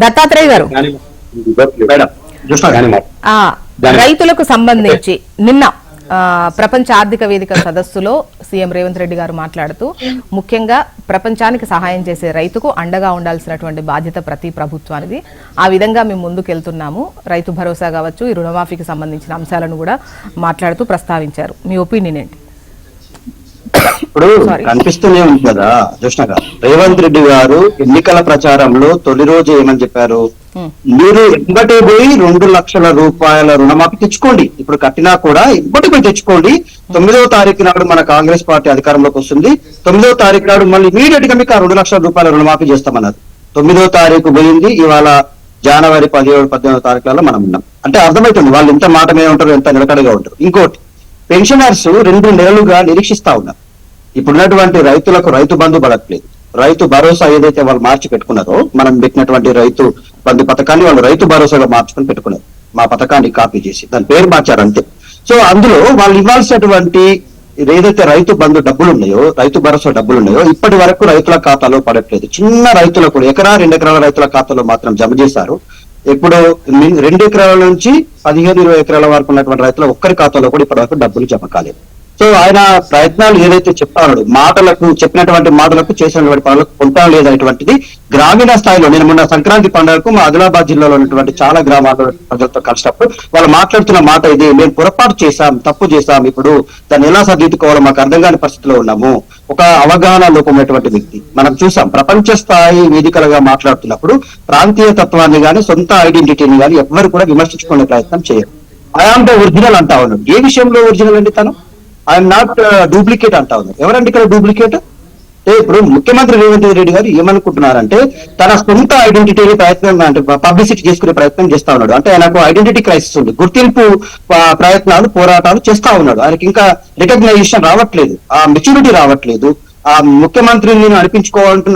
దత్తాత్రేయ గారు, రైతులకు సంబంధించి నిన్న ప్రపంచ ఆర్థిక వేదిక సదస్సులో సీఎం రేవంత్ రెడ్డి గారు మాట్లాడుతూ ముఖ్యంగా ప్రపంచానికి సహాయం చేసే రైతుకు అండగా ఉండాల్సినటువంటి బాధ్యత ప్రతి ప్రభుత్వానిది, ఆ విధంగా మేము ముందుకెళ్తున్నాము, రైతు భరోసా కావచ్చు, ఈ రుణమాఫీకి సంబంధించిన అంశాలను కూడా మాట్లాడుతూ ప్రస్తావించారు. మీ ఒపీనియన్ ఏంటి? ఇప్పుడు కనిపిస్తూనే ఉంది కదా జోష్ణ గారు, రేవంత్ రెడ్డి గారు ఎన్నికల ప్రచారంలో తొలి రోజు ఏమని చెప్పారు, మీరు ఎంబటే పోయి 2 లక్షల రూపాయల రుణమాఫీ తెచ్చుకోండి, ఇప్పుడు కట్టినా కూడా ఎంబటి పోయి తెచ్చుకోండి, 9వ తారీఖు నాడు మన కాంగ్రెస్ పార్టీ అధికారంలోకి వస్తుంది, 9వ తారీఖు నాడు మళ్ళీ ఇమీడియట్ గా మీకు 2 లక్షల రూపాయల రుణమాఫీ చేస్తామన్నారు. 9వ తారీఖు పోయింది, ఇవాళ జనవరి 17, 18వ తారీఖులలో మనం ఉన్నాం. అంటే అర్థమవుతుంది వాళ్ళు ఎంత మాట మీద ఉంటారు, ఎంత నిలకడగా ఉంటారు. ఇంకోటి, పెన్షనర్స్ 2 నెలలుగా నిరీక్షిస్తా ఉన్నారు. ఇప్పుడున్నటువంటి రైతులకు రైతు బంధు పడట్లేదు, రైతు భరోసా ఏదైతే వాళ్ళు మార్చి పెట్టుకున్నారో, మనం పెట్టినటువంటి రైతు బంధు పథకాన్ని వాళ్ళు రైతు భరోసాగా మార్చుకొని పెట్టుకున్నారు. మా పథకాన్ని కాపీ చేసి దాని పేరు మార్చారు అంతే. సో అందులో వాళ్ళు ఇవ్వాల్సినటువంటి ఏదైతే రైతు బంధు డబ్బులు ఉన్నాయో, రైతు భరోసా డబ్బులు ఉన్నాయో, ఇప్పటి వరకు రైతుల ఖాతాలో పడట్లేదు. చిన్న రైతులకు 1-2 ఎకరాల రైతుల ఖాతాలో మాత్రం జమ చేశారు. ఇప్పుడు 2 ఎకరాల నుంచి 15-20 ఎకరాల వరకు ఉన్నటువంటి రైతుల ఒక్కరి ఖాతాలో కూడా ఇప్పటి వరకు డబ్బులు జమ కాలేదు. సో ఆయన ప్రయత్నాలు ఏదైతే చెప్తాడు, మాటలకు చెప్పినటువంటి మాటలకు చేసినటువంటి పనులకు పొందడం లేదనేటువంటిది గ్రామీణ స్థాయిలో, నేను మొన్న సంక్రాంతి పండుగకు మా ఆదిలాబాద్ జిల్లాలో ఉన్నటువంటి చాలా గ్రామాల ప్రజలతో కలిసినప్పుడు వాళ్ళు మాట్లాడుతున్న మాట ఇది, మేము పొరపాటు చేశాం, తప్పు చేశాం, ఇప్పుడు దాన్ని ఎలా సరిదిద్దుకోవాలో మాకు అర్థం కాని పరిస్థితిలో ఉన్నాము. ఒక అవగాహన లోపమైనటువంటి వ్యక్తి మనం చూసాం. ప్రపంచ స్థాయి వేదికలుగా మాట్లాడుతున్నప్పుడు ప్రాంతీయ తత్వాన్ని గాని సొంత ఐడెంటిటీని గాని ఎవ్వరు కూడా విమర్శించుకునే ప్రయత్నం చేయరు. ఐఆమ్ ద ఒరిజినల్ అంటా ఉన్నాడు. ఏ విషయంలో ఒరిజినల్ అండి తను? ఐఎమ్ నాట్ డూప్లికేట్ అంటా ఉన్నారు. ఎవరండి ఇక్కడ డూప్లికేట్? ఇప్పుడు ముఖ్యమంత్రి రేవంత్ రెడ్డి గారు ఏమనుకుంటున్నారంటే తన సొంత ఐడెంటిటీని ప్రయత్నం, అంటే పబ్లిసిటీ చేసుకునే ప్రయత్నం చేస్తా ఉన్నాడు. అంటే ఆయనకు ఐడెంటిటీ క్రైసిస్ ఉంది, గుర్తింపు ప్రయత్నాలు, పోరాటాలు చేస్తా ఉన్నాడు. ఆయనకి ఇంకా రికగ్నైజేషన్ రావట్లేదు, ఆ మెచ్యూరిటీ రావట్లేదు. ఆ ముఖ్యమంత్రిని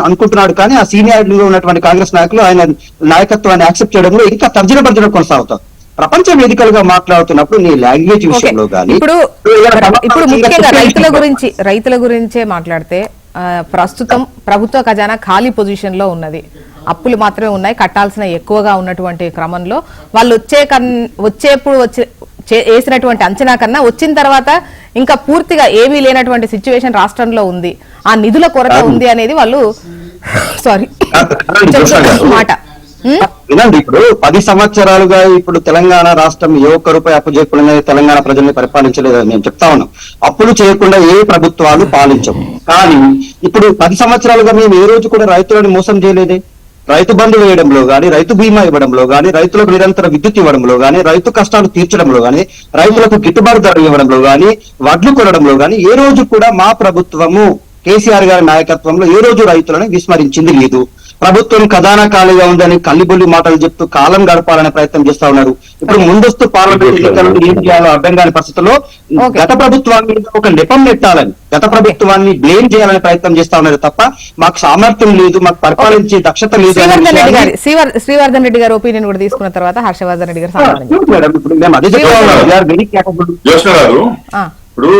అనుకుంటున్నాడు కానీ ఆ సీనియారిటీలో ఉన్నటువంటి కాంగ్రెస్ నాయకులు ఆయన నాయకత్వాన్ని యాక్సెప్ట్ చేయడంలో ఇంకా తర్జన భర్జన కొనసాగుతారు. ప్రపంచ వేదికలుగా మాట్లాడుతున్నప్పుడు నీ లాంగ్వేజ్ విషయంలో కానీ ఇప్పుడు ముఖ్యంగా రైతుల గురించే మాట్లాడితే ప్రస్తుతం ప్రభుత్వ ఖజానా ఖాళీ పొజిషన్ లో ఉన్నది, అప్పులు మాత్రమే ఉన్నాయి, కట్టాల్సిన ఎక్కువగా ఉన్నటువంటి క్రమంలో వాళ్ళు వచ్చేప్పుడు వేసినటువంటి అంచనా కన్నా వచ్చిన తర్వాత ఇంకా పూర్తిగా ఏమీ లేనటువంటి సిచ్యువేషన్ రాష్ట్రంలో ఉంది, ఆ నిధుల కొరత ఉంది అనేది వాళ్ళు మాట. వినండి, ఇప్పుడు 10 సంవత్సరాలుగా ఇప్పుడు తెలంగాణ రాష్ట్రం ఏ ఒక్క రూపాయి అప్పు చేయకుండా తెలంగాణ ప్రజల్ని పరిపాలించలేదని నేను చెప్తా ఉన్నాం. అప్పులు చేయకుండా ఏ ప్రభుత్వాలు పాలించవు. కానీ ఇప్పుడు 10 సంవత్సరాలుగా మేము ఏ రోజు కూడా రైతులను మోసం చేయలేదే. రైతు బంధు వేయడంలో గాని, రైతు బీమా ఇవ్వడంలో గాని, రైతులకు నిరంతర విద్యుత్ ఇవ్వడంలో గాని, రైతు కష్టాలు తీర్చడంలో గాని, రైతులకు గిట్టుబాటు ధర ఇవ్వడంలో గాని, వడ్లు కొనడంలో గాని ఏ రోజు కూడా మా ప్రభుత్వము కేసీఆర్ గారి నాయకత్వంలో ఏ రోజు రైతులను విస్మరించింది లేదు. ప్రభుత్వం ఖజానా ఖాళీగా ఉందని కల్లిబొల్లి మాటలు చెప్తూ కాలం గడపాలనే ప్రయత్నం చేస్తా ఉన్నారు. ఇప్పుడు ముందస్తు పార్లమెంట్ ఎన్నికలను ఏం చేయాలో అర్థం కాని పరిస్థితుల్లో గత ప్రభుత్వాన్ని ఒక నెపం నెట్టాలని, గత ప్రభుత్వాన్ని బ్లేమ్ చేయాలని ప్రయత్నం చేస్తా ఉన్నారు తప్ప మాకు సామర్థ్యం లేదు, మాకు పరిపాలించే దక్షత లేదు. శ్రీవర్ధన్ రెడ్డి గారు ఒపీనియన్ కూడా తీసుకున్న తర్వాత హర్షవర్ధన్ రెడ్డి గారు మేడం ఇప్పుడు మేము అదే చెప్తాం. ఇప్పుడు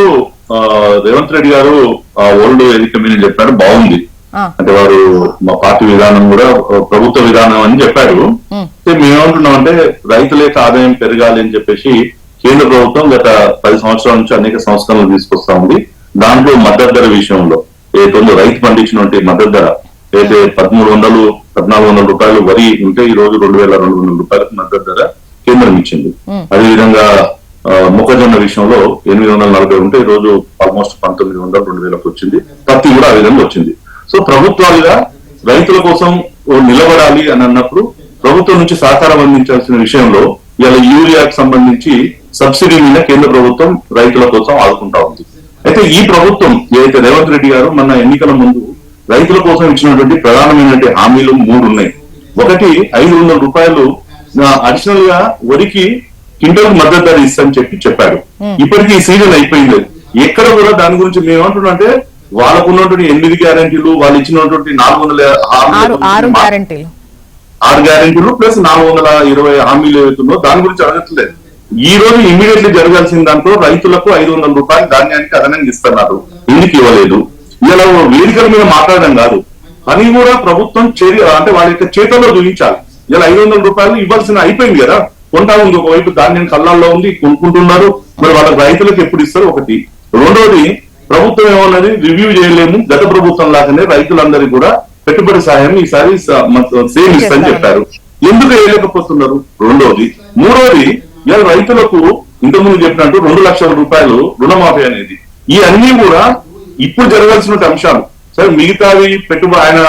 రేవంత్ రెడ్డి గారు ఓల్డ్ వేదిక మీద చెప్పారు, బాగుంది. అంటే వారు మా పార్టీ విధానం కూడా ప్రభుత్వ విధానం అని చెప్పారు. మేమేమంటున్నాం అంటే రైతుల యొక్క ఆదాయం పెరగాలి అని చెప్పేసి కేంద్ర ప్రభుత్వం గత 10 సంవత్సరాల నుంచి అనేక సంస్కరణలు తీసుకొస్తా ఉంది. దాంట్లో మద్దతు ధర విషయంలో ఏదైతే రైతు పండించినటువంటి మద్దతు ధర అయితే 1300-1400 రూపాయలు వరి ఉంటే ఈ రోజు 2200 రూపాయలకు మద్దతు ధర కేంద్రం ఇచ్చింది. అదేవిధంగా మొక్కజొన్న విషయంలో 840 ఉంటే ఈ రోజు ఆల్మోస్ట్ 1900-2000 వచ్చింది. పత్తి కూడా ఆ విధంగా వచ్చింది. సో ప్రభుత్వాలుగా రైతుల కోసం నిలబడాలి అని అన్నప్పుడు ప్రభుత్వం నుంచి సహకారం అందించాల్సిన విషయంలో ఇలా యూరియాకు సంబంధించి సబ్సిడీ మీద కేంద్ర ప్రభుత్వం రైతుల కోసం ఆదుకుంటా ఉంది. అయితే ఈ ప్రభుత్వం ఏదైతే రేవంత్ రెడ్డి గారు మన ఎన్నికల ముందు రైతుల కోసం ఇచ్చినటువంటి ప్రధానమైనటువంటి హామీలు 3 ఉన్నాయి. ఒకటి 500 రూపాయలు అడిషనల్ గా వరికి క్వింటల్ మద్దతు ధర ఇస్తామని చెప్పాడు. ఇప్పటికీ ఈ సీజన్ అయిపోయింది, ఎక్కడ కూడా దాని గురించి మేమేమంటున్నాం అంటే వాళ్ళకు ఉన్నటువంటి 8 గ్యారెంటీలు, వాళ్ళు ఇచ్చినటువంటి 6 గ్యారెంటీలు ప్లస్ 420 హామీలు ఏవైతుందో దాని గురించి అడగట్లేదు. ఈ రోజు ఇమీడియట్లీ జరగాల్సిన దాంట్లో రైతులకు 500 రూపాయలు ధాన్యానికి అదనంగా ఇస్తున్నారు, ఎందుకు ఇవ్వలేదు? ఇలా వేదికల మీద మాట్లాడడం కాదు, పని కూడా ప్రభుత్వం అంటే వాళ్ళ యొక్క చేతుల్లో చూపించాలి. ఇలా 500 రూపాయలు ఇవ్వాల్సిన అయిపోయింది కదా, కొంటా ఉంది. ఒకవైపు ధాన్యం కళ్ళల్లో ఉంది, కొనుక్కుంటున్నారు. మరి వాళ్ళ రైతులకు ఎప్పుడు ఇస్తారు? ఒకటి. రెండోది, ప్రభుత్వం ఏమన్నది రివ్యూ చేయలేము, గత ప్రభుత్వం లాగానే రైతులందరికీ కూడా పెట్టుబడి సహాయం ఈసారి సేమ్ ఇస్తని చెప్పారు. ఎందుకు వేయలేకపోతున్నారు? రెండోది. మూడోది, ఇలా రైతులకు ఇంతకుముందు చెప్పినట్టు 2 లక్షల రూపాయలు రుణమాఫీ అనేది, ఈ అన్ని కూడా ఇప్పుడు జరగాల్సిన అంశాలు. సరే, మిగతావి పెట్టుబడి ఆయన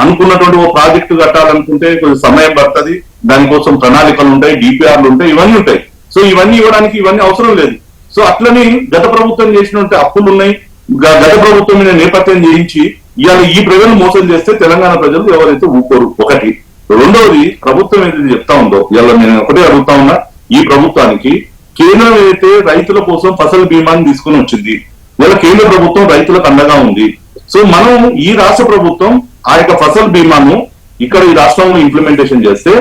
అనుకున్నటువంటి ఓ ప్రాజెక్టు కట్టాలనుకుంటే కొంచెం సమయం పడుతుంది, దానికోసం ప్రణాళికలు ఉంటాయి, డిపిఆర్లు ఉంటాయి, ఇవన్నీ ఉంటాయి. సో ఇవన్నీ ఇవ్వడానికి ఇవన్నీ అవసరం లేదు. సో అట్లని గత ప్రభుత్వం చేసినట్టు అప్పులు ఉన్నాయి, గత ప్రభుత్వం మీద నేపథ్యం చేయించి ఇవాళ ఈ ప్రజలు మోసం చేస్తే తెలంగాణ ప్రజలు ఎవరైతే ఊరుకోరు. ఒకటి. రెండవది, ప్రభుత్వం ఏదైతే చెప్తా ఉందో, ఇవాళ నేను ఒకటే అడుగుతా ఉన్నా, ఈ ప్రభుత్వానికి కేంద్రం ఏదైతే రైతుల కోసం ఫసల్ బీమాని తీసుకుని వచ్చింది, ఇవాళ కేంద్ర ప్రభుత్వం రైతులకు అండగా ఉంది. సో మనం ఈ రాష్ట్ర ప్రభుత్వం ఆ యొక్క ఫసల్ బీమాను ఇక్కడ ఈ రాష్ట్రంలో ఇంప్లిమెంటేషన్ చేస్తే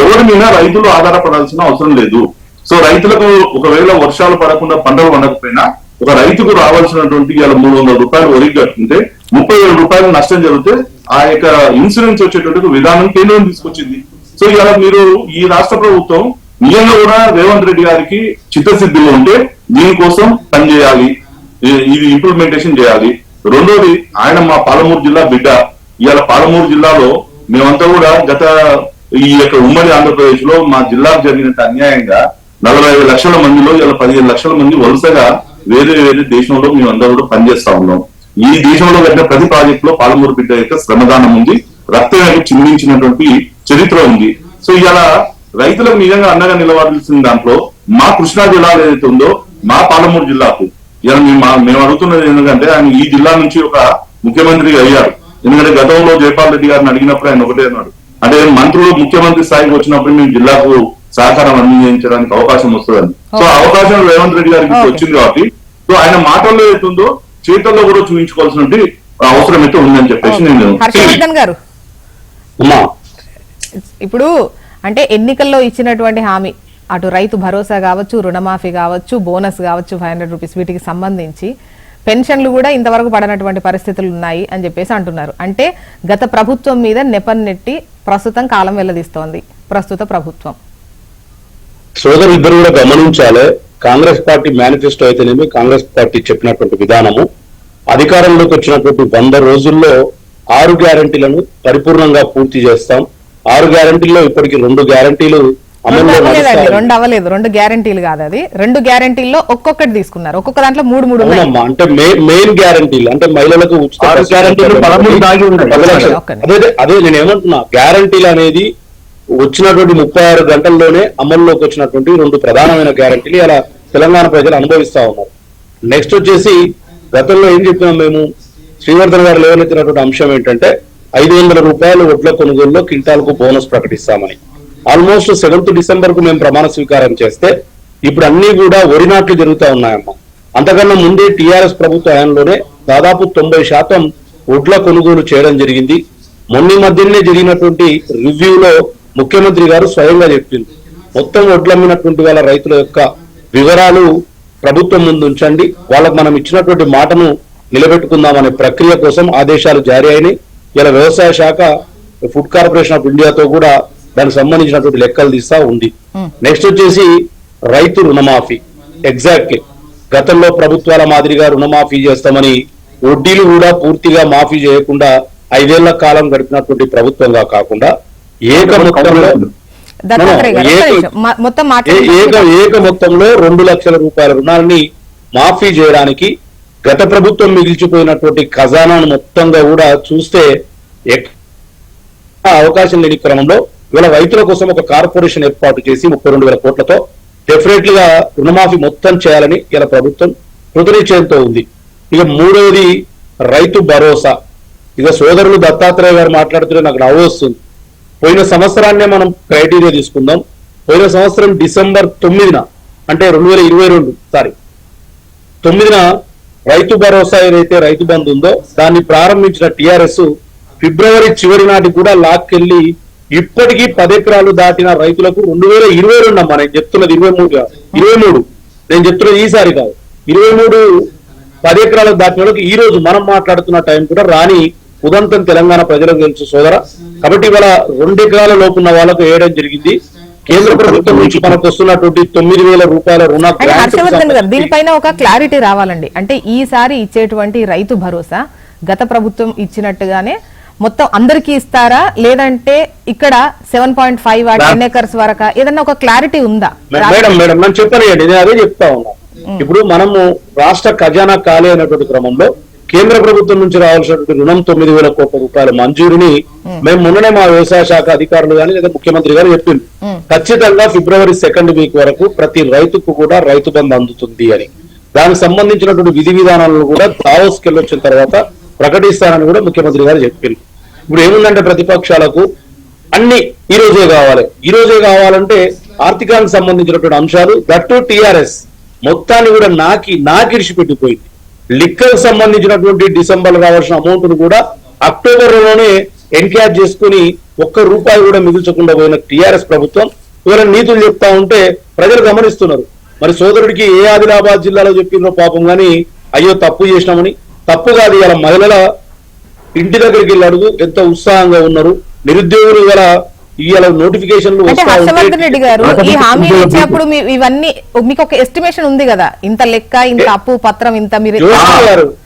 ఎవరి మీద రైతులు ఆధారపడాల్సిన అవసరం లేదు. సో రైతులకు ఒకవేళ వర్షాలు పడకుండా పంటలు పండకపోయినా ఒక రైతుకు రావాల్సినటువంటి ఇవాళ 300 రూపాయలు వరికి కట్టుకుంటే 37 రూపాయలు నష్టం జరిగితే ఆ యొక్క ఇన్సూరెన్స్ వచ్చేటువంటి విధానం కేంద్రం తీసుకొచ్చింది. సో ఇవాళ మీరు ఈ రాష్ట్ర ప్రభుత్వం నిజంగా కూడా రేవంత్ రెడ్డి గారికి చిత్తశుద్ధిలో ఉంటే దీనికోసం పనిచేయాలి, ఇది ఇంప్లిమెంటేషన్ చేయాలి. రెండోది, ఆయన మా పాలమూరు జిల్లా బిడ్డ. ఇవాళ పాలమూరు జిల్లాలో మేమంతా కూడా గత ఈ యొక్క ఉమ్మడి ఆంధ్రప్రదేశ్ లో మా జిల్లాకు జరిగినంత అన్యాయంగా 45 లక్షల మందిలో ఇలా 15 లక్షల మంది వరుసగా వేరే వేరే దేశంలో మేమందరూ కూడా పనిచేస్తా ఉన్నాం. ఈ దేశంలో కట్టిన ప్రతి ప్రాజెక్ట్ లో పాలమూరు బిడ్డ యొక్క శ్రమదానం ఉంది, రక్తం చిందించినటువంటి చరిత్ర ఉంది. సో ఇవాళ రైతులకు నిజంగా అండగా నిలబడాల్సిన దాంట్లో మా కృష్ణా జిల్లా ఏదైతే ఉందో మా పాలమూరు జిల్లాకు ఇలా మేము అడుగుతున్నది ఎందుకంటే ఆయన ఈ జిల్లా నుంచి ఒక ముఖ్యమంత్రి అయ్యారు. ఎందుకంటే గతంలో జైపాల్ రెడ్డి గారిని అడిగినప్పుడు ఆయన ఒకటే అన్నాడు, అంటే మంత్రులు ముఖ్యమంత్రి స్థాయికి వచ్చినప్పుడు మేము జిల్లాకు సహకారం అందించడానికి అవకాశం వస్తుందని. సో అవకాశం రేవంత్ రెడ్డి గారికి వచ్చింది కాబట్టి సో ఆయన మాటల్లో ఏతుందో చేతుల్లో కూడా చూపించుకోవాల్సిన అవసరం అయితే ఉందని చెప్పేసి నేను. హర్షవర్ధన్ గారు, ఇప్పుడు అంటే ఎన్నికల్లో ఇచ్చినటువంటి హామీ, అటు రైతు భరోసా కావచ్చు, రుణమాఫీ కావచ్చు, బోనస్ కావచ్చు 500 రూపీస్, వీటికి సంబంధించి పెన్షన్లు కూడా ఇంతవరకు పడనటువంటి పరిస్థితులు ఉన్నాయి అని చెప్పేసి అంటున్నారు. అంటే గత ప్రభుత్వం మీద నెపన్నెట్టి ప్రస్తుతం కాలం వెల్లదీస్తోంది ప్రస్తుత ప్రభుత్వం. సోదరు ఇద్దరు కూడా గమనించాలి, కాంగ్రెస్ పార్టీ మేనిఫెస్టో అయితేనేమి, కాంగ్రెస్ పార్టీ చెప్పినటువంటి విధానము, అధికారంలోకి వచ్చినటువంటి 100 రోజుల్లో 6 గ్యారంటీలను పరిపూర్ణంగా పూర్తి చేస్తాం. 6 గ్యారంటీల్లో ఇప్పటికి 2 గ్యారంటీలు రెండు అవ్వలేదు. 2 గ్యారంటీలు కాదు, అది 2 గ్యారంటీల్లో ఒక్కొక్కటి తీసుకున్నారు, ఒక్కొక్క దాంట్లో 3 అంటే మెయిన్ గ్యారంటీలు అంటే మహిళలకు అదే నేను ఏమంటున్నా, గ్యారంటీలు అనేది వచ్చినటువంటి 36 గంటల్లోనే అమల్లోకి వచ్చినటువంటి 2 ప్రధానమైన గ్యారంటీలు ఇలా తెలంగాణ ప్రజలు అనుభవిస్తా ఉన్నారు. నెక్స్ట్ వచ్చేసి గతంలో ఏం చెప్పినాం మేము, శ్రీవర్ధన్ గారు లేవనెత్తినటువంటి అంశం ఏంటంటే 500 రూపాయలు వడ్ల కొనుగోలులో క్వింటాల్కు బోనస్ ప్రకటిస్తామని. ఆల్మోస్ట్ 7th డిసెంబర్ కు మేము ప్రమాణ స్వీకారం చేస్తే ఇప్పుడు అన్ని కూడా వరి నాట్లు జరుగుతూ ఉన్నాయమ్మా. అంతకన్నా ముందే టీఆర్ఎస్ ప్రభుత్వ హయాంలోనే దాదాపు 90% వడ్ల కొనుగోలు చేయడం జరిగింది. మొన్న మధ్యనే జరిగినటువంటి రివ్యూలో ముఖ్యమంత్రి గారు స్వయంగా చెప్పింది, మొత్తం వడ్లమ్మినటువంటి వాళ్ళ రైతుల యొక్క వివరాలు ప్రభుత్వం ముందు ఉంచండి, వాళ్ళకు మనం ఇచ్చినటువంటి మాటను నిలబెట్టుకుందామనే ప్రక్రియ కోసం ఆదేశాలు జారీ అయినాయి. ఇలా వ్యవసాయ శాఖ ఫుడ్ కార్పొరేషన్ ఆఫ్ ఇండియాతో కూడా దానికి సంబంధించినటువంటి లెక్కలు తీస్తా ఉంది. నెక్స్ట్ వచ్చేసి రైతు రుణమాఫీ. ఎగ్జాక్ట్లీ గతంలో ప్రభుత్వాల మాదిరిగా రుణమాఫీ చేస్తామని వడ్డీలు కూడా పూర్తిగా మాఫీ చేయకుండా 5 ఏళ్ల కాలం గడిపినటువంటి ప్రభుత్వంగా కాకుండా ఏక మొత్తంలో 2 లక్షల రూపాయల రుణాలని మాఫీ చేయడానికి గత ప్రభుత్వం మిగిల్చిపోయినటువంటి ఖజానాను మొత్తంగా కూడా చూస్తే అవకాశం లేని క్రమంలో ఇవాళ రైతుల కోసం ఒక కార్పొరేషన్ ఏర్పాటు చేసి 32,000 కోట్లతో డెఫినెట్లీ గా రుణమాఫీ మొత్తం చేయాలని ఇలా ప్రభుత్వం కృతనిశ్చయంతో ఉంది. ఇక మూడవది రైతు భరోసా. ఇక సోదరులు దత్తాత్రేయ గారు మాట్లాడుతుంటే నాకు నవ్వు వస్తుంది. పోయిన సంవత్సరాన్నే మనం క్రైటీరియా తీసుకుందాం. పోయిన సంవత్సరం డిసెంబర్ 9న అంటే 9న రైతు భరోసా ఏదైతే రైతు బంధు ఉందో దాన్ని ప్రారంభించిన టీఆర్ఎస్ ఫిబ్రవరి చివరి నాటికి కూడా లాక్కెళ్లి ఇప్పటికీ 10 ఎకరాలు దాటిన రైతులకు 2022 అమ్మా, నేను చెప్తున్నది 23 నేను చెప్తున్నది ఈసారి కాదు, 23 10 ఎకరాలకు దాటిన వాళ్ళకి ఈ రోజు మనం మాట్లాడుతున్న టైం కూడా రాని ఉదంతం తెలంగాణ ప్రజలకు తెలుసు సోదర. కాబట్టి ఇవాళ 2 ఎకరాల లోపు ఉన్న వాళ్ళకు వేయడం జరిగింది. కేంద్ర ప్రభుత్వం నుంచి మనకు వస్తున్నటువంటి 9,000 రూపాయల రుణ అంటే హర్షవర్ధన్ గారు దీనిపైన ఒక క్లారిటీ రావాలండి. అంటే ఈసారి ఇచ్చేటువంటి రైతు భరోసా గత ప్రభుత్వం ఇచ్చినట్టుగానే మొత్తం అందరికీ ఇస్తారా, లేదంటే ఇక్కడ 7.5 10 acres వరకు ఏదన్నా ఒక క్లారిటీ ఉందా? మేడం నేను చెప్పలేండి, నేను అదే చెప్తా ఉన్నా. ఇప్పుడు మనము రాష్ట్ర ఖజానా ఖాళీ అయినటువంటి క్రమంలో కేంద్ర ప్రభుత్వం నుంచి రావాల్సినటువంటి రుణం 9,000 కోట్ల రూపాయల మంజూరిని మేము మొన్ననే మా వ్యవసాయ శాఖ అధికారులు కానీ లేదా ముఖ్యమంత్రి గారు చెప్పింది, ఖచ్చితంగా ఫిబ్రవరి 2nd వీక్ వరకు ప్రతి రైతుకు కూడా రైతు బంధు అందుతుంది అని. దానికి సంబంధించినటువంటి విధి విధానాలను కూడా దావోస్కి వెళ్ళొచ్చిన తర్వాత ప్రకటిస్తానని కూడా ముఖ్యమంత్రి గారు చెప్పింది. ఇప్పుడు ఏముందంటే ప్రతిపక్షాలకు అన్ని ఈ రోజే కావాలంటే ఆర్థికానికి సంబంధించినటువంటి అంశాలు దట్టు టిఆర్ఎస్ మొత్తాన్ని కూడా నాకిడిచి పెట్టిపోయింది. లిక్కర్ సంబంధించినటువంటి డిసెంబర్ రావాల్సిన అమౌంట్ ను కూడా అక్టోబర్ లోనే ఎన్క్యాష్ చేసుకుని ₹1 కూడా మిగిల్చకుండా పోయిన టిఆర్ఎస్ ప్రభుత్వం ఇవాళ నీతులు చెప్తా ఉంటే ప్రజలు గమనిస్తున్నారు. మరి సోదరుడికి ఏ ఆదిలాబాద్ జిల్లాలో చెప్పిందో పాపం గాని, అయ్యో తప్పు చేసినామని. తప్పు కాదు, ఇలా మహిళల ఇంటి దగ్గరికి వెళ్ళి అడుగు ఎంత ఉత్సాహంగా ఉన్నారు. నిరుద్యోగులు ఇవాళ నోటిఫికేషన్లు హర్షవర్ధన్ రెడ్డి గారు ఈ హామీ ఇచ్చినప్పుడు ఇవన్నీ మీకు ఒక ఎస్టిమేషన్ ఉంది కదా, ఇంత లెక్క, ఇంత అప్పు పత్రం, ఇంత మీరు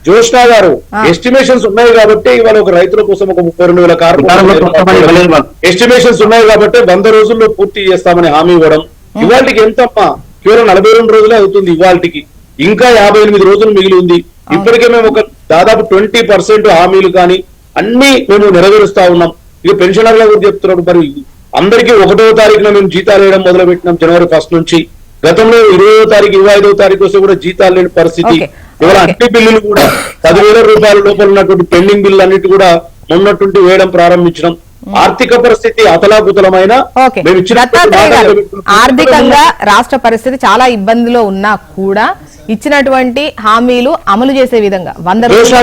జోష్నా గారు ఎస్టిమేషన్స్ ఉన్నాయి కాబట్టి ఇవాళ ఒక రైతుల కోసం ఒక 32,000 కార్పొరేషన్ ఎస్టిమేషన్స్ ఉన్నాయి కాబట్టి 100 రోజుల్లో పూర్తి చేస్తామని హామీ ఇవ్వడం. ఇవాళకి ఎంతమ్మా, కేవలం 42 రోజులే అవుతుంది. ఇవాళకి ఇంకా 58 రోజులు మిగిలి ఉంది. ఇప్పటికే మేము ఒక దాదాపు 20% హామీలు కానీ అన్ని మేము నెరవేరుస్తా ఉన్నాం. ఇక పెన్షనర్ల గురించి చెప్తున్నాడు. మరి అందరికీ 1వ తారీఖున మేము జీతాలు వేయడం మొదలు పెట్టినాం జనవరి 1st నుంచి. గతంలో 20వ తారీఖు 25వ తారీఖు వస్తే కూడా జీతాలు లేని పరిస్థితి. ఇవాళ అన్ని బిల్లులు కూడా 10,000 రూపాయల లోపల ఉన్నటువంటి పెండింగ్ బిల్లు అన్నిటి కూడా మొన్నటువంటి వేయడం ప్రారంభించడం. ఆర్థిక పరిస్థితి అతలాకుతలమైన ఆర్థికంగా రాష్ట్ర పరిస్థితి చాలా ఇబ్బందిలో ఉన్నా కూడా ఇచ్చినటువంటి హామీలు అమలు చేసే విధంగా 100 రోజులు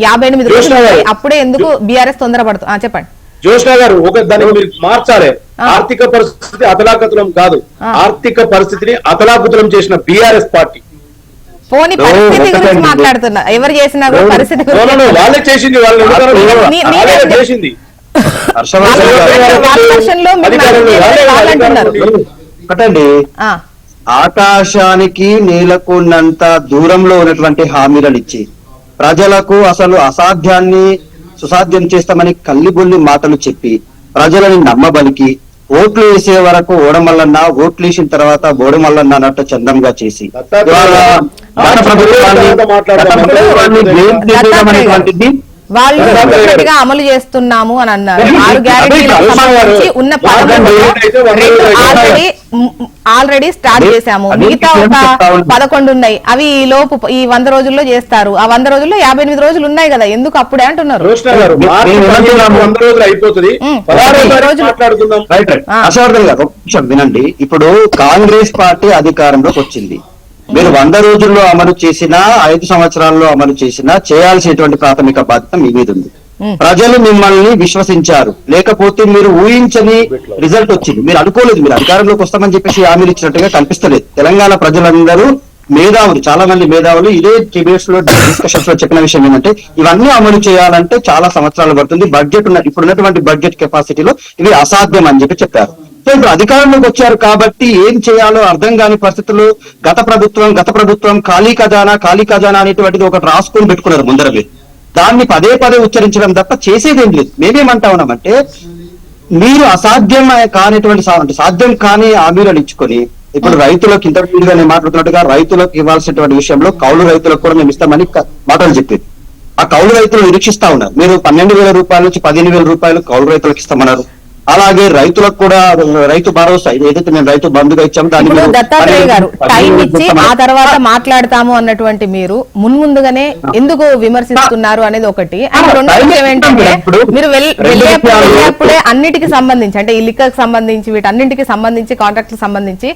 58 రోజులు అప్పుడే ఎందుకు బీఆర్ఎస్ తొందరపడుతుంది? చెప్పండి జోష్నా గారు. దాన్ని మీరు మార్చాలి. ఆర్థిక పరిస్థితి అతలాకుతలం కాదు, ఆర్థిక పరిస్థితిని అతలాకుతలం చేసిన బీఆర్ఎస్ పార్టీ. పోనీ పరిస్థితి గురించి మాట్లాడుతున్నా, ఎవరు చేసినా పరిస్థితి వాళ్ళే చేసింది. ఒకటండి, ఆకాశానికి నేలకున్నంత దూరంలో ఉన్నటువంటి హామీలను ఇచ్చి ప్రజలకు అసలు అసాధ్యాన్ని సుసాధ్యం చేస్తామని కల్లిబుల్లి మాటలు చెప్పి ప్రజలని నమ్మబలికి ఓట్లు వేసే వరకు ఓడమల్లన్న, ఓట్లు వేసిన తర్వాత బోడమల్లన్న అన్నట్టు చందంగా చేసి వాళ్ళు అమలు చేస్తున్నాము అని అన్నారు. 6 గ్యారెంటీలకు సంబంధించి ఉన్న 11 ఆల్రెడీ స్టార్ట్ చేశాము, మిగతా ఒక 11 ఉన్నాయి. అవి ఈ లోపు ఈ 100 రోజుల్లో చేస్తారు. ఆ 100 రోజుల్లో 58 రోజులు ఉన్నాయి కదా, ఎందుకు అప్పుడే అంటున్నారు? వినండి, ఇప్పుడు కాంగ్రెస్ పార్టీ అధికారంలోకి వచ్చింది. మీరు 100 రోజుల్లో అమలు చేసినా 5 సంవత్సరాల్లో అమలు చేసినా చేయాల్సినటువంటి ప్రాథమిక బాధ్యత మీ మీద ఉంది. ప్రజలు మిమ్మల్ని విశ్వసించారు, లేకపోతే మీరు ఊహించని రిజల్ట్ వచ్చింది. మీరు అనుకోలేదు మీరు అధికారంలోకి వస్తామని చెప్పేసి హామీలు ఇచ్చినట్టుగా కనిపిస్తలేదు. తెలంగాణ ప్రజలందరూ మేధావులు, చాలా మంది మేధావులు ఇదే డిబేట్స్ లో డిస్కషన్స్ లో చెప్పిన విషయం ఏంటంటే ఇవన్నీ అమలు చేయాలంటే చాలా సంవత్సరాలు పడుతుంది, బడ్జెట్ ఇప్పుడు ఉన్నటువంటి బడ్జెట్ కెపాసిటీలో ఇవి అసాధ్యం అని చెప్పి చెప్పారు. సో ఇప్పుడు అధికారంలోకి వచ్చారు కాబట్టి ఏం చేయాలో అర్థం కాని పరిస్థితుల్లో గత ప్రభుత్వం ఖాళీ ఖజానా అనేటువంటిది ఒకటి రాసుకొని పెట్టుకున్నారు ముందర. మీరు దాన్ని పదే ఉచ్చరించడం తప్ప చేసేదేం లేదు. మేమేమంటా ఉన్నామంటే మీరు అసాధ్యం కానిటువంటి సాధ్యం కాని హామీలను ఇచ్చుకొని ఇప్పుడు రైతులకు ఇంతకుముందుగా నేను మాట్లాడుతున్నట్టుగా రైతులకు ఇవ్వాల్సినటువంటి విషయంలో కౌలు రైతులకు కూడా మేము ఇస్తామని మాటలు చెప్పింది. ఆ కౌలు రైతులు నిరీక్షిస్తా ఉన్నారు. మీరు 12,000 రూపాయల నుంచి 15,000 రూపాయలు కౌలు రైతులకు ఇస్తామన్నారు. అలాగే రైతులకు కూడా రైతు భరోసా ఏదైతే మేము రైతు బంధుగా ఇచ్చాము దాన్ని దత్తాత్రేయ గారు టైం ఇచ్చి ఆ తర్వాత మాట్లాడతాము అన్నటువంటి మీరు ముందుగానే ఎందుకు విమర్శిస్తున్నారు అనేది ఒకటి. అండ్ రెండో విషయం ఏంటంటే మీరు వెళ్ళేప్పుడే అన్నిటికి సంబంధించి అంటే ఈ లిక్కర్కి సంబంధించి వీటన్నింటికి సంబంధించి కాంట్రాక్ట్ సంబంధించి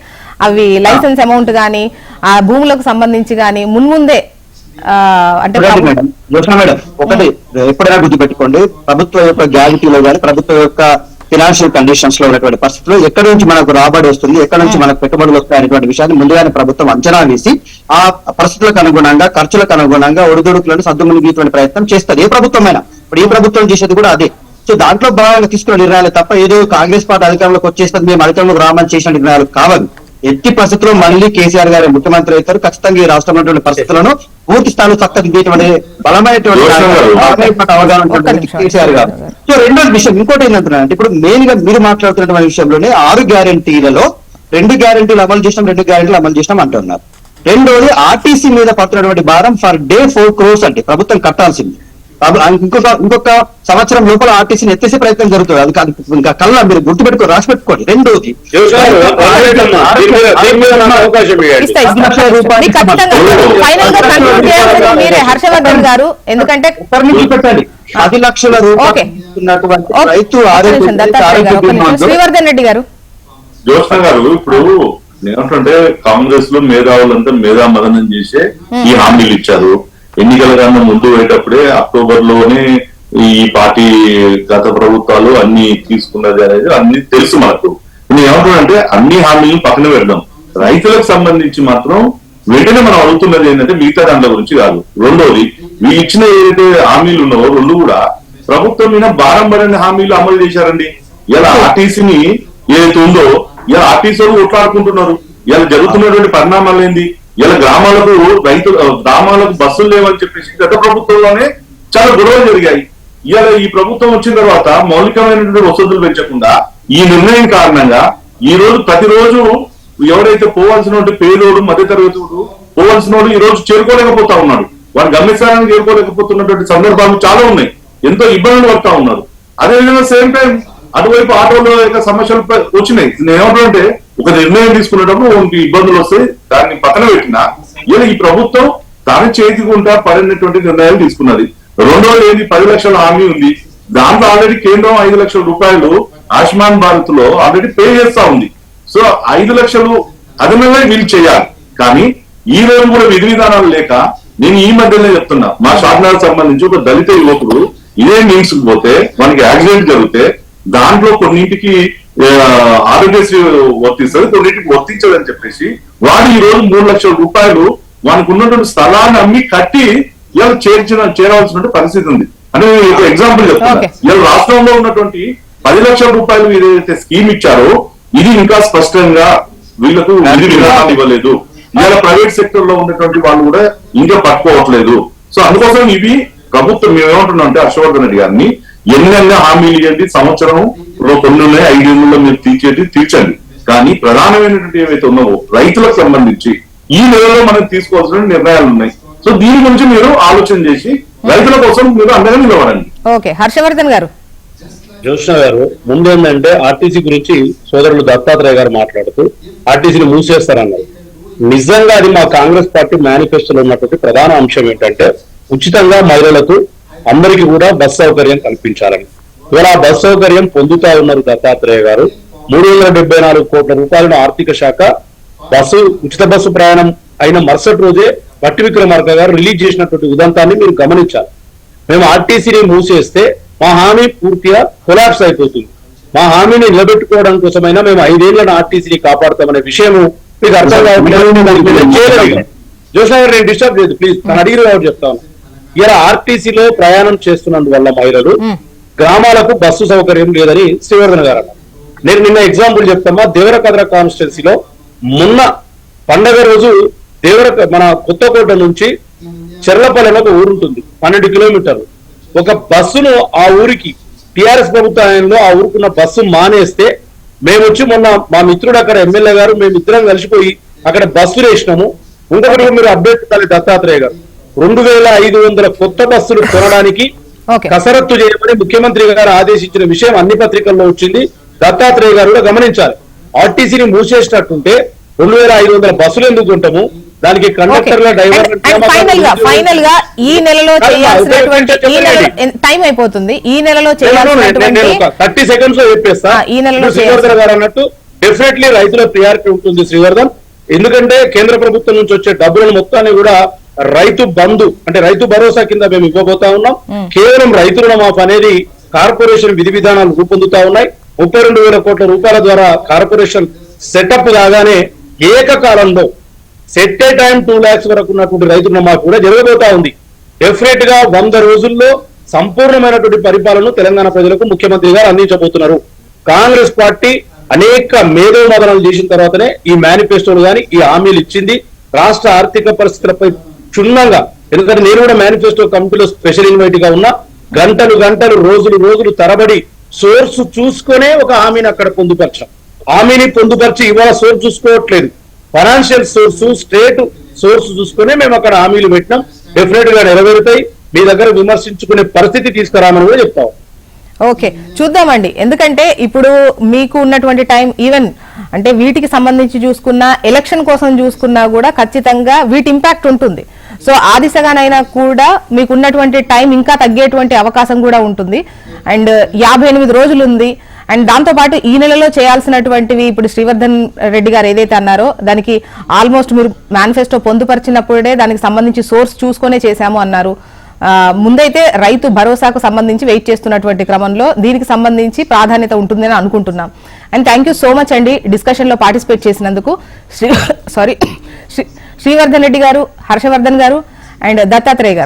అవి లైసెన్స్ అమౌంట్ గానీ ఆ భూములకు సంబంధించి గానీ ముందే అంటే మేడం ఒకటి ఎప్పుడైనా గుర్తుపెట్టుకోండి, ప్రభుత్వం యొక్క గ్యారంటీలో కానీ ప్రభుత్వం యొక్క ఫినాన్షియల్ కండిషన్స్ లో ఉన్నటువంటి పరిస్థితుల్లో ఎక్కడి నుంచి మనకు రాబడి వస్తుంది, ఎక్కడి నుంచి మనకు పెట్టుబడులు వస్తాయి అనేటువంటి విషయాన్ని ముందుగానే ప్రభుత్వం అంచనా వేసి ఆ పరిస్థితులకు అనుగుణంగా, ఖర్చులకు అనుగుణంగా ఒడిదుడుకులను సద్దుమణిగేటువంటి ప్రయత్నం చేస్తుంది ఏ ప్రభుత్వమైనా. ఇప్పుడు ఈ ప్రభుత్వం చేసేది కూడా అదే. సో దాంట్లో భాగంగా తీసుకున్న నిర్ణయాలు తప్ప ఏదో కాంగ్రెస్ పార్టీ అధికారంలోకి వచ్చేస్తుంది, మేము అధికారంలోకి రామని చేసిన నిర్ణయాలు కావాలి. ఎట్టి పరిస్థితుల్లో మళ్ళీ కేసీఆర్ గారు ముఖ్యమంత్రి అవుతారు. ఖచ్చితంగా ఈ రాష్ట్రంలో ఉన్నటువంటి పరిస్థితులను పూర్తి స్థాయిలో చక్కదిద్దేటువంటి బలమైనటువంటి అవగాహన ఉన్నటువంటి కేసీఆర్ గారు. సో రెండో విషయం ఇంకోటి ఏంటంటున్నారంటే, ఇప్పుడు మెయిన్ గా మీరు మాట్లాడుతున్నటువంటి విషయంలోనే 6 గ్యారెంటీలలో 2 గ్యారెంటీలు అమలు చేసినాం, 2 గ్యారెంటీలు అమలు చేసినాం అంటున్నారు. రెండోది ఆర్టీసీ మీద పడుతున్నటువంటి భారం ఫర్ డే 4 crores అంటే ప్రభుత్వం కట్టాల్సింది. ఇంకొక సంవత్సరం లోపల ఆర్టీసీని ఎత్తేసే ప్రయత్నం జరుగుతుంది. అది ఇంకా కల్లా మీరు గుర్తుపెట్టుకో, రాసి పెట్టుకోండి. రెండోది హర్షవర్ధన్ గారు, ఎందుకంటే పెట్టండి 10 లక్షల రూపాయలు రైతు శ్రీవర్ధన్ రెడ్డి గారు. జ్యోత్స్న గారు, ఇప్పుడు ఏమంటుంటే కాంగ్రెస్ లో మేధావులంతా మేధామదనం చేసే ఈ హామీలు ఇచ్చారు. ఎన్నికల కన్నా ముందు పోయేటప్పుడే అక్టోబర్ లోనే ఈ పార్టీ గత ప్రభుత్వాలు అన్ని తీసుకున్నది అనేది అన్ని తెలుసు మనకు. నేను ఏమంటున్నానంటే అన్ని హామీలను పక్కన పెడదాం. రైతులకు సంబంధించి మాత్రం వెంటనే మనం అడుగుతున్నది ఏంటంటే మిగతా దాంట్ల గురించి కాదు. రెండోది, వీళ్ళు ఇచ్చిన ఏదైతే హామీలు ఉన్నావో 2 కూడా ప్రభుత్వం మీద భారం పడిన హామీలు అమలు చేశారండి. ఇలా ఆర్టీసీని ఏదైతే ఉందో ఇలా ఆర్టీసీ వాళ్ళు కొట్లాడుకుంటున్నారు. ఇలా జరుగుతున్నటువంటి పరిణామాలు ఏంది? ఇలా గ్రామాలకు బస్సులు లేవని చెప్పేసి గత ప్రభుత్వంలోనే చాలా గొడవలు జరిగాయి. ఇలా ఈ ప్రభుత్వం వచ్చిన తర్వాత మౌలికమైనటువంటి వసతులు పెంచకుండా ఈ నిర్ణయం కారణంగా ఈ రోజు ప్రతిరోజు ఎవరైతే పోవాల్సిన పేదోడు, మధ్యతరగతి పోవాల్సిన ఈ రోజు చేరుకోలేకపోతా ఉన్నాడు. వారి గమ్యస్థానానికి చేరుకోలేకపోతున్నటువంటి సందర్భాలు చాలా ఉన్నాయి. ఎంతో ఇబ్బందులు పడతా ఉన్నారు. అదేవిధంగా సేమ్ టైం అటువైపు ఆటోలో యొక్క సమస్యలు వచ్చినాయి. నేను ఏమంటే ఒక నిర్ణయం తీసుకునేటప్పుడు ఇబ్బందులు వస్తాయి, దాన్ని పక్కన పెట్టినా ఇలా ఈ ప్రభుత్వం తన చేతికుంటా పడినటువంటి నిర్ణయాలు తీసుకున్నది. రెండోది ఏంది, 10 లక్షల హామీ ఉంది. దాంట్లో ఆల్రెడీ కేంద్రం 5 లక్షల రూపాయలు ఆయుష్మాన్ భారత్ లో ఆల్రెడీ పే చేస్తా ఉంది. సో 5 లక్షలు అదనంగా వీళ్ళు చేయాలి. కానీ ఈ రోజు కూడా విధి విధానాలు లేక నేను ఈ మధ్యనే చెప్తున్నా, మా షాద్నగర్ సంబంధించి ఒక దళిత యువకుడు ఇదే మీన్స్ పోతే మనకి యాక్సిడెంట్ జరిగితే దాంట్లో కొన్నింటికి ఆరోగ్యశ్రీ వర్తిస్తుంది, కొన్నింటికి వర్తించదని చెప్పేసి వాడు ఈ రోజు 3 లక్షల రూపాయలు వానికి ఉన్నటువంటి స్థలాన్ని అమ్మి కట్టి ఇలా చేరవలసిన పరిస్థితి ఉంది. అంటే నేను ఎగ్జాంపుల్ చెప్తున్నా. ఇలా రాష్ట్రంలో ఉన్నటువంటి 10 లక్షల రూపాయలు ఏదైతే స్కీమ్ ఇచ్చారో ఇది ఇంకా స్పష్టంగా వీళ్లకు విధి విధానాలు ఇవ్వలేదు. ఇలా ప్రైవేట్ సెక్టర్ లో ఉన్నటువంటి వాళ్ళు కూడా ఇంకా పట్టుకోవట్లేదు. సో అందుకోసం ఇవి ప్రభుత్వం మేము ఏమంటున్నాం అంటే హర్షవర్ధన్ రెడ్డి గారిని ఎన్నెన్నో హామీలు ఇవ్వండి, సంవత్సరం కొన్ని ఉన్నాయి, 5 ఏళ్లలో మీరు తీర్చండి. కానీ ప్రధానమైనటువంటి ఏవైతే ఉన్నావో రైతులకు సంబంధించి ఈ నెలలో మనం తీసుకోవాల్సిన నిర్ణయాలు ఉన్నాయి. సో దీని గురించి మీరు ఆలోచన చేసి రైతుల కోసం మీరు అందరూ నిలబడండి. ఓకే, హర్షవర్ధన్ గారు. జ్యోత్స్న గారు, ముందేందంటే ఆర్టీసీ గురించి సోదరులు దత్తాత్రేయ గారు మాట్లాడుతూ ఆర్టీసీని మూసేస్తారన్నారు. నిజంగా అది మా కాంగ్రెస్ పార్టీ మేనిఫెస్టోలో ఉన్నటువంటి ప్రధాన అంశం ఏంటంటే ఉచితంగా మహిళలకు అందరికీ కూడా బస్ సౌకర్యం కల్పించాలని. ఇవాళ ఆ బస్ సౌకర్యం పొందుతా ఉన్నారు దత్తాత్రేయ గారు. 374 కోట్ల రూపాయలను ఆర్థిక శాఖ ఉచిత బస్సు ప్రయాణం అయిన మరుసటి రోజే భట్టి విక్రమార్క గారు రిలీజ్ చేసినటువంటి ఉదంతాన్ని మీరు గమనించాలి. మేము ఆర్టీసీని మూసేస్తే మా హామీ పూర్తిగా కొలాప్స్ అయిపోతుంది. మా హామీని నిలబెట్టుకోవడం కోసమైనా మేము 5 ఏళ్లను ఆర్టీసీని కాపాడుతామనే విషయం మీకు అర్థం కావట్లేదు. జోషా గారు, నేను డిస్టర్బ్ చేయదు ప్లీజ్, తను అడిగిన కాబట్టి చెప్తాను. ఇలా ఆర్టీసీలో ప్రయాణం చేస్తున్నందువల్ల మహిళలు గ్రామాలకు బస్సు సౌకర్యం లేదని శ్రీవర్ధన్ గారు అన్నారు. నేను నిన్న ఎగ్జాంపుల్ చెప్తామా, దేవరకద్ర కాన్స్టిట్యున్సీలో మొన్న పండగ రోజు మన కొత్తకోట నుంచి చెర్లపల్లెలో ఒక ఊరు ఉంటుంది, 12 కిలోమీటర్లు. ఒక బస్సును ఆ ఊరికి టిఆర్ఎస్ ప్రభుత్వంలో ఆ ఊరుకున్న బస్సు మానేస్తే మేము వచ్చి మొన్న మా మిత్రుడు అక్కడ ఎమ్మెల్యే గారు మేమిద్దరం కలిసిపోయి అక్కడ బస్సులు వేసినాము. ఇంకొకటి మీరు అప్డేట్ ఇవ్వాలి దత్తాత్రేయ గారు, 2500 కొత్త బస్సులు కొనడానికి కసరత్తు చేయమని ముఖ్యమంత్రి గారు ఆదేశించిన విషయం అన్ని పత్రికల్లో వచ్చింది. దత్తాత్రేయ గారు కూడా గమనించాలి. ఆర్టీసీని మూసేసినట్టుంటే 2500 బస్సులు ఎందుకు కొంటాము, దానికి కండక్టర్ల డ్రైవర్ ఫైనల్ గా ఈ నెలలో చేయాల్సినటువంటి టైం అయిపోతుంది. ఈ నెలలో 30 సెకండ్స్ లో చెప్పేస్తా. ఈ నెలలో శ్రీవర్ధన్ గారు అన్నట్టు డెఫినెట్లీ రైతుల ప్రియారిటీ ఉంటుంది శ్రీవర్ధన్. ఎందుకంటే కేంద్ర ప్రభుత్వం నుంచి వచ్చే డబ్బులను మొత్తాన్ని కూడా రైతు బంధు అంటే రైతు భరోసా కింద మేము ఇవ్వబోతా ఉన్నాం. కేవలం రైతు రుణమాఫీ అనేది కార్పొరేషన్ విధి విధానాలు రూపొందుతా ఉన్నాయి. 32,000 కోట్ల రూపాయల ద్వారా కార్పొరేషన్ సెటప్ కాగానే ఏకకాలంలో సెట్ ఏ టైం 2 lakhs వరకు ఉన్నటువంటి రైతు రుణమాఫీ కూడా జరగబోతా ఉంది. డెఫినెట్ గా 100 రోజుల్లో సంపూర్ణమైనటువంటి పరిపాలనను తెలంగాణ ప్రజలకు ముఖ్యమంత్రి గారు అందించబోతున్నారు. కాంగ్రెస్ పార్టీ అనేక మేధోమదనాలు చేసిన తర్వాతనే ఈ మేనిఫెస్టోలు గాని ఈ హామీలు ఇచ్చింది. రాష్ట్ర ఆర్థిక పరిస్థితులపై క్షుణ్ణంగా, ఎందుకంటే నేను కూడా మేనిఫెస్టో కమిటీలో స్పెషల్ ఇన్వైట్ గా ఉన్నా, గంటలు రోజులు తరబడి సోర్స్ చూసుకునే ఒక హామీని అక్కడ పొందుపరచాం. హామీని పొందుపరిచి ఇవాళ సోర్స్ చూసుకోవట్లేదు, ఫైనాన్షియల్ సోర్స్ స్టేట్ సోర్స్ చూసుకునే మేము అక్కడ హామీలు పెట్టినాం. డెఫినెట్ గా నెరవేరుతాయి. మీ దగ్గర విమర్శించుకునే పరిస్థితి తీసుకురామని కూడా చెప్తాం. ఓకే, చూద్దామండి. ఎందుకంటే ఇప్పుడు మీకు ఉన్నటువంటి టైం, ఈవెన్ అంటే వీటికి సంబంధించి చూసుకున్నా, ఎలక్షన్ కోసం చూసుకున్నా కూడా ఖచ్చితంగా వీటి ఇంపాక్ట్ ఉంటుంది. సో ఆ దిశగానైనా కూడా మీకు ఉన్నటువంటి టైం ఇంకా తగ్గేటువంటి అవకాశం కూడా ఉంటుంది. అండ్ 58 రోజులు ఉంది. అండ్ దాంతోపాటు ఈ నెలలో చేయాల్సినటువంటివి ఇప్పుడు శ్రీవర్ధన్ రెడ్డి గారు ఏదైతే అన్నారో దానికి ఆల్మోస్ట్ మీరు మేనిఫెస్టో పొందుపరిచినప్పుడే దానికి సంబంధించి సోర్స్ చూసుకొనే చేశాము అన్నారు. ముందైతే రైతు భరోసాకు సంబంధించి వెయిట్ చేస్తున్నటువంటి క్రమంలో దీనికి సంబంధించి ప్రాధాన్యత ఉంటుందని అనుకుంటున్నాం. And thank you so much అండి డిస్కషన్ లో పార్టిసిపేట్ చేసినందుకు. శ్రీవర్ధన్ రెడ్డి గారు, హర్షవర్ధన్ గారు అండ్ దత్తాత్రేయ గారు.